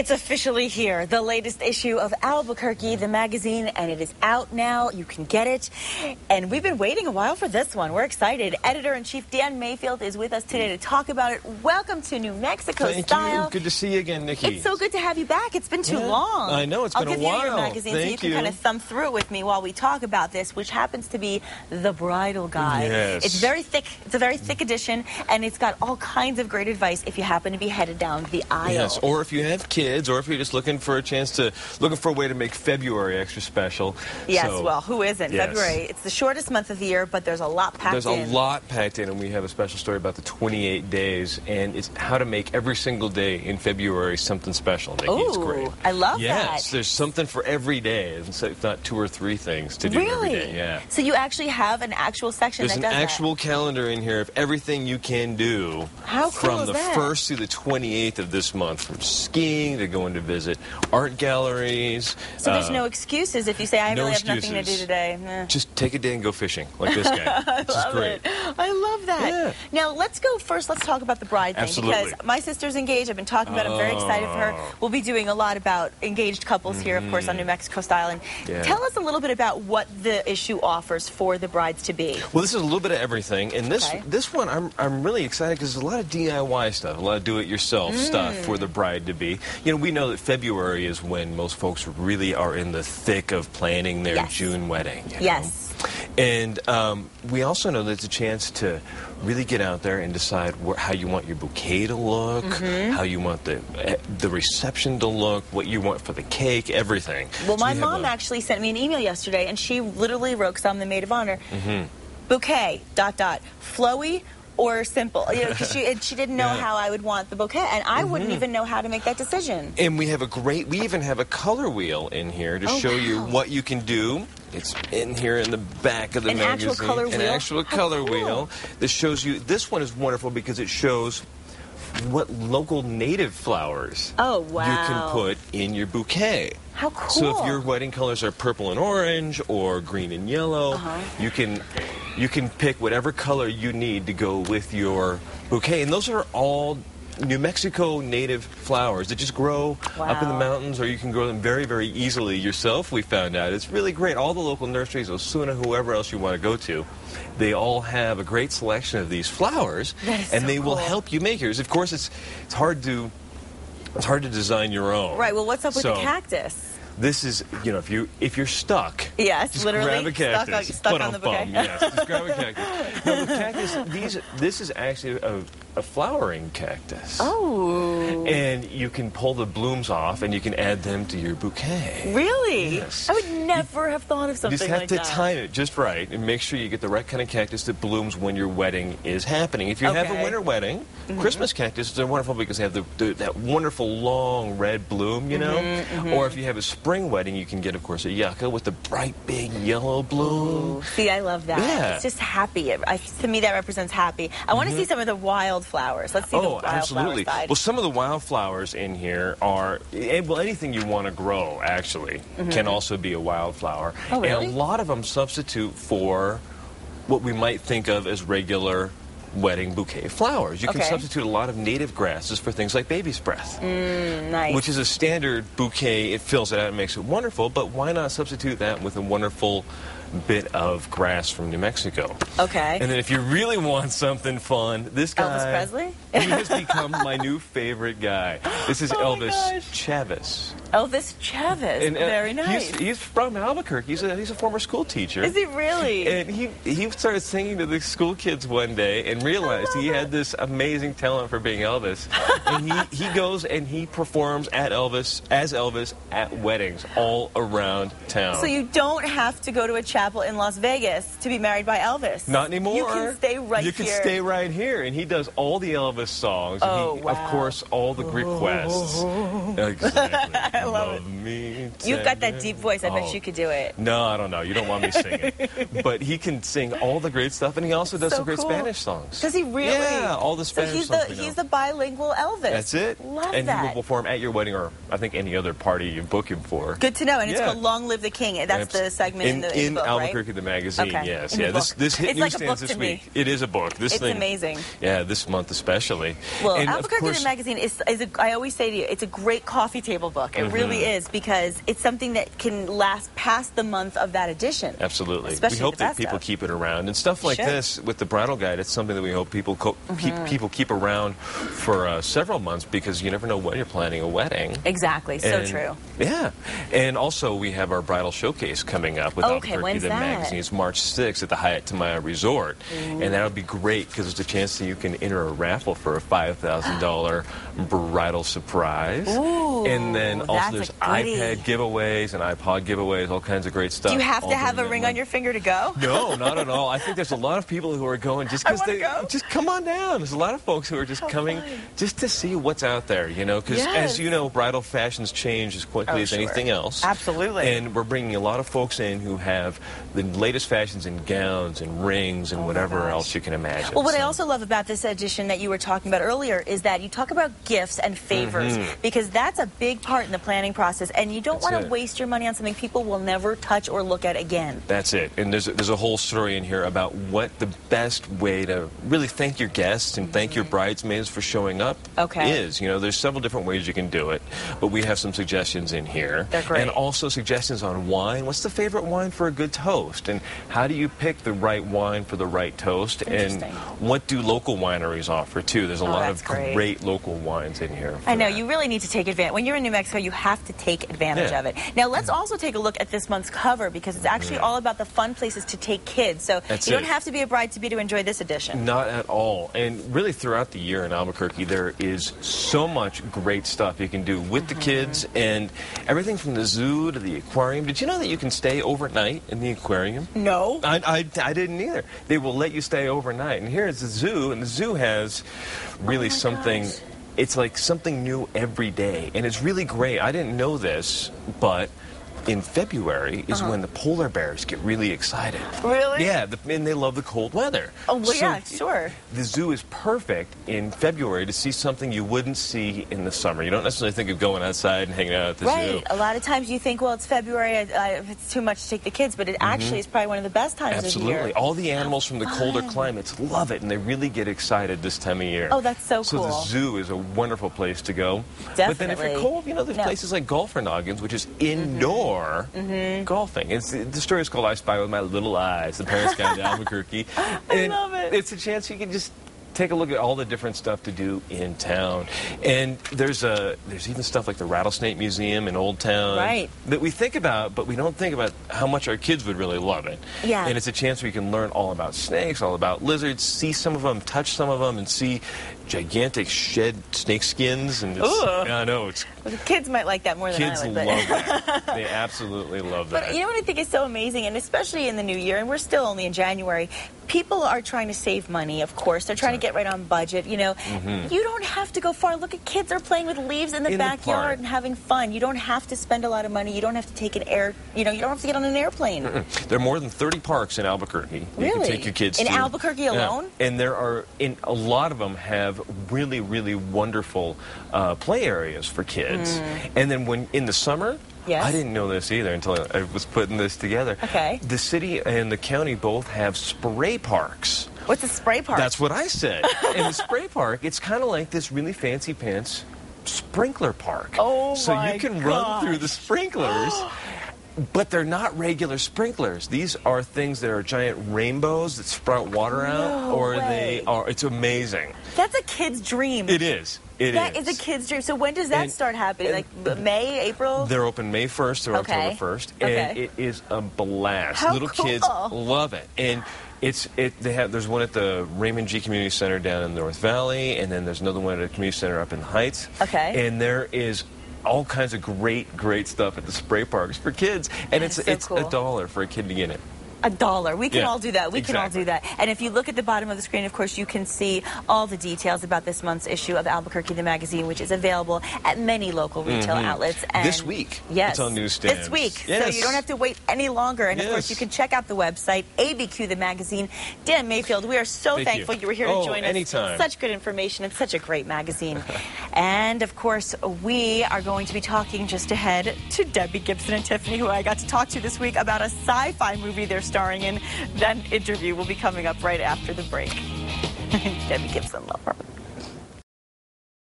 It's officially here, the latest issue of Albuquerque the Magazine, and it is out now. You can get it. And we've been waiting a while for this one. We're excited. Editor-in-Chief Dan Mayfield is with us today to talk about it. Welcome to New Mexico Thank Style. you. Good to see you again, Nikki. It's so good to have you back. It's been too long. I know, it's been a while. I'll give you your magazine so you can kind of thumb through it with me while we talk about this, which happens to be the Bridal Guy. Yes. It's very thick. It's a very thick edition, and it's got all kinds of great advice if you happen to be headed down the aisle. Yes, or if you have kids, or if you're just looking for a way to make February extra special. Yes, so, well, who isn't? yes. February, it's the shortest month of the year, but there's a lot packed in. There's a lot packed in, and we have a special story about the 28 days, and it's how to make every single day in February something special. Nikki, it's great. I love that. Yes, there's something for every day, if not 2 or 3 things to do every day. Yeah. So you actually have an actual section There's that does an actual calendar in here of everything you can do from the 1st through the 28th of this month, from skiing to going to visit art galleries. So there's no excuses if you say, I really have nothing to do today. Just take a day and go fishing, like this guy. I love it. I love that. Yeah. Now, let's talk about the bride thing. Absolutely. Because my sister's engaged. I've been talking about it. I'm very excited for her. We'll be doing a lot about engaged couples here, of course, on New Mexico Style. And tell us a little bit about what the issue offers for the brides-to-be. Well, this is a little bit of everything. And this one, I'm really excited because there's a lot of DIY stuff, a lot of do-it-yourself stuff for the bride-to-be. You know, we know that February is when most folks really are in the thick of planning their June wedding. You know? And we also know that it's a chance to really get out there and decide how you want your bouquet to look, how you want the reception to look, what you want for the cake, everything. Well, my mom actually sent me an email yesterday, and she literally wrote, because I'm the maid of honor, bouquet, ... flowy or simple. You know, she didn't know how I would want the bouquet, and I wouldn't even know how to make that decision. And we even have a color wheel in here to show you what you can do. It's in here in the back of the magazine. An actual color wheel? An actual color wheel that shows you. This one is wonderful because it shows what local native flowers you can put in your bouquet. How cool. So if your wedding colors are purple and orange or green and yellow, you can pick whatever color you need to go with your bouquet. And those are all New Mexico native flowers that just grow up in the mountains, or you can grow them very, very easily yourself, we found out. It's really great. All the local nurseries, Osuna, whoever else you want to go to, they all have a great selection of these flowers, and they will help you make yours. Of course, it's hard to design your own. Right. Well, what's up with the cactus? This is, you know, if you're stuck, just literally grab a cactus. Stuck on the bouquet. Yes, just grab a cactus. No, the cactus, this is actually a flowering cactus. Oh. And you can pull the blooms off, and you can add them to your bouquet. Really? Yes. I would never have thought of something like that. You just have to time it just right and make sure you get the right kind of cactus that blooms when your wedding is happening. If you have a winter wedding, Christmas cactus are wonderful because they have that wonderful long red bloom, you know? Or if you have a spring wedding, you can get, of course, a yucca with the bright, big yellow bloom. Ooh. See, I love that. Yeah. It's just happy. To me, that represents happy. I want to see some of the wildflowers. Let's see the wildflower side. Well, some of the wildflowers in here are, well, anything you want to grow, actually, can also be a wildflower. Oh, really? And a lot of them substitute for what we might think of as regular wedding bouquet flowers. You can substitute a lot of native grasses for things like baby's breath. Nice. Which is a standard bouquet. It fills it out and makes it wonderful, but why not substitute that with a wonderful bit of grass from New Mexico? Okay. And then if you really want something fun, this guy... Elvis Presley? He has become my new favorite guy. This is Elvis Chaves. Elvis Chaves. And, very nice. He's from Albuquerque. He's a former school teacher. Is he really? And he started singing to the school kids one day and realized he had this amazing talent for being Elvis. And he goes and he performs as Elvis at weddings all around town. So you don't have to go to a chapel in Las Vegas to be married by Elvis. Not anymore. You can stay right here. You can stay right here. And he does all the Elvis songs. And of course, all the requests. Exactly. I love it. You've got that deep voice. I bet you could do it. No, I don't know. You don't want me singing. But he can sing all the great stuff, and he also does some great Spanish songs. Does he really? Yeah, all the Spanish songs. So he's the bilingual Elvis. That's it. Love and that. he will perform at your wedding or, I think, any other party you book him for. Good to know. And it's called Long Live the King. That's the segment in the book. Albuquerque the Magazine, Okay. yes. In the Yeah, book. this hit It's like a newsstands book this to me. week. It is a book. This It's thing, amazing. Yeah, this month especially. Well, And of Albuquerque course, the Magazine I always say to you, it's a great coffee table book. It really is, because it's something that can last past the month of that edition. Absolutely. Especially we hope the that best people of. keep it around. And stuff like Should. this with the Bridal Guide, it's something that we hope people keep around for several months, because you never know when you're planning a wedding. Exactly. So And- true. Yeah. And also, we have our Bridal Showcase coming up with Okay, Albuquerque when's the that? Magazine. It's March 6th at the Hyatt Tamaya Resort. And that'll be great, because there's a chance that you can enter a raffle for a $5,000 bridal surprise. Ooh, and then also that's there's a goodie. iPad giveaways and iPod giveaways, all kinds of great stuff. Do you have all to have a during that ring month. on your finger to go? No, not at all. I think there's a lot of people who are going just I because wanna they go. just come on down. There's a lot of folks who are just coming fun. just to see what's out there, you know, because Yes. as you know, bridal fashions change as quickly Oh, as sure. anything else. Absolutely. And we're bringing a lot of folks in who have the latest fashions in gowns and rings and whatever gosh. else you can imagine. Well, what I So- also love about this edition that you were talking about earlier is that you talk about gifts and favors, because that's a big part in the planning process, and you don't That's want to it. waste your money on something people will never touch or look at again. That's it. And there's a whole story in here about what the best way to really thank your guests and thank your bridesmaids for showing up is. You know, there's several different ways you can do it, but we have some suggestions in here. They're great. And also suggestions on wine. What's the favorite wine for a good toast? And how do you pick the right wine for the right toast? And Interesting. what do local wineries offer, too? There's a lot that's of great. great local wines in here. for I know, that. you really need to take advantage. When you're in New Mexico, you have to take advantage Yeah. of it. Now, let's also take a look at this month's cover, because it's actually all about the fun places to take kids. So That's you don't it. have to be a bride-to-be to enjoy this edition. Not at all. And really throughout the year in Albuquerque, there is so much great stuff you can do with the kids, and everything from the zoo to the aquarium. Did you know that you can stay overnight in the aquarium? No. I didn't either. They will let you stay overnight. And here's the zoo, and the zoo has really my something. gosh. It's like something new every day, and it's really great. I didn't know this, but in February is when the polar bears get really excited. Really? Yeah, and they love the cold weather. Oh, well, So yeah, sure. the zoo is perfect in February to see something you wouldn't see in the summer. You don't necessarily think of going outside and hanging out at the Right. zoo. A lot of times you think, well, it's February, it's too much to take the kids, but it actually is probably one of the best times of Absolutely. year. All the animals from the colder climates love it, and they really get excited this time of year. Oh, that's so So the cool. zoo is a wonderful place to go. But then if you're Definitely. cold, you know, there's No. places like Golfer Noggins, which is indoor golfing. The story is called I Spy With My Little Eyes, the Parents Guide to Albuquerque. I love it. It's a chance you can just take a look at all the different stuff to do in town. And there's even stuff like the Rattlesnake Museum in Old Town Right. that we think about, but we don't think about how much our kids would really love it. Yeah. And it's a chance where you can learn all about snakes, all about lizards, see some of them, touch some of them, and see gigantic shed snake skins. And Ugh. I know, it's Well, the kids might like that more than kids I would. love that. They absolutely love that. But you know what I think is so amazing, and especially in the new year, and we're still only in January, people are trying to save money, of course. They're trying to get right on budget. You know, you don't have to go far. Look at kids are playing with leaves in the In the park. backyard and having fun. You don't have to spend a lot of money. You don't have to take you don't have to get on an airplane. There are more than 30 parks in Albuquerque. You Really? can take your kids In to. Albuquerque Yeah. alone? And there are, a lot of them have really, really wonderful play areas for kids. And then when in the summer, Yes. I didn't know this either until I was putting this together. Okay. The city and the county both have spray parks. What's a spray park? That's what I said. In the spray park, it's kind of like this really fancy pants sprinkler park. Oh, so my you can run through the sprinklers. But they're not regular sprinklers. These are things that are giant rainbows that sprout water out, No or way. it's amazing. That's a kid's dream. It is. That is a kid's dream. So when does that And- start happening? Like May, April? They're open May 1st or Okay. October 1st, and Okay. it is a blast. How Little cool. kids love it, and there's one at the Raymond G Community Center down in the North Valley, and then there's another one at a community center up in the Heights. Okay. And there is all kinds of great stuff at the spray parks for kids, and That is it's so cool. $1 for a kid to get it. $1. We can Yeah, all do that. We can all exactly. do that. And if you look at the bottom of the screen, of course, you can see all the details about this month's issue of Albuquerque the Magazine, which is available at many local retail outlets. And this week, yes, it's on newsstands. This week. Yes. So you don't have to wait any longer. And, of course, you can check out the website, ABQ the Magazine. Dan Mayfield, we are so thankful you were here to join us. Anytime. Such good information and such a great magazine. And, of course, we are going to be talking just ahead to Debbie Gibson and Tiffany, who I got to talk to this week about a sci-fi movie they're starring in. That interview will be coming up right after the break. Debbie Gibson, love her.